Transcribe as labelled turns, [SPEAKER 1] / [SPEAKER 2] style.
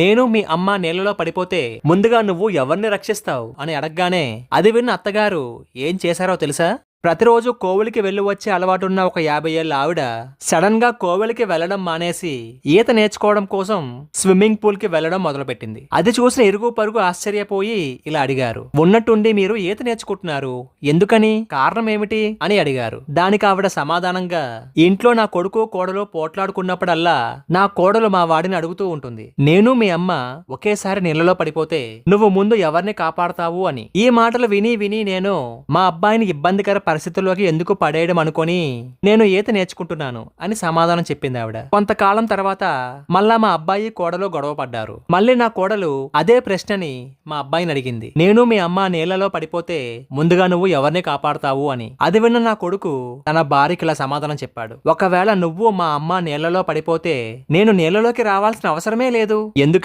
[SPEAKER 1] నేను మీ అమ్మ నీళ్ళలో పడిపోతే ముందుగా నువ్వు ఎవరిని రక్షిస్తావు అని అడగగానే అది విన్న అత్తగారు ఏం చేశారో తెలుసా? ప్రతిరోజు కోవిలికి వెళ్లి వచ్చే అలవాటున్న ఒక 50 ఏళ్ల ఆవిడ సడన్ గా కోవిలికి వెళ్లడం మానేసి ఈత నేర్చుకోవడం కోసం స్విమ్మింగ్ పూల్ కి వెళ్లడం మొదలుపెట్టింది. అది చూసిన ఇరుగు పరుగు ఆశ్చర్యపోయి ఇలా అడిగారు, ఉన్నట్టుండి మీరు ఈత నేర్చుకుంటున్నారు, ఎందుకని, కారణం ఏమిటి అని అడిగారు. దానికి ఆవిడ సమాధానంగా, ఇంట్లో నా కొడుకు కోడలు పోట్లాడుకున్నప్పుడల్లా నా కోడలు మా వాడిని అడుగుతూ ఉంటుంది, నేను మీ అమ్మ ఒకేసారి నీళ్ళలో పడిపోతే నువ్వు ముందు ఎవరిని కాపాడతావు అని. ఈ మాటలు విని విని నేను మా అబ్బాయిని ఇబ్బందికర పరిస్థితుల్లోకి ఎందుకు పడేయడం అనుకొని నేను ఈత నేర్చుకుంటున్నాను అని సమాధానం చెప్పింది ఆవిడ. కొంతకాలం తర్వాత మళ్ళా మా అబ్బాయి కోడలు గొడవ పడ్డారు. మళ్ళీ నా కోడలు అదే ప్రశ్నని మా అబ్బాయిని అడిగింది, నేను మీ అమ్మ నీళ్లలో పడిపోతే ముందుగా నువ్వు ఎవరిని కాపాడతావు అని. అది విన్న నా కొడుకు తన భార్యకి ఇలా సమాధానం చెప్పాడు, ఒకవేళ నువ్వు మా అమ్మ నీళ్లలో పడిపోతే నేను నీళ్లలోకి రావాల్సిన అవసరమే లేదు, ఎందుకంటే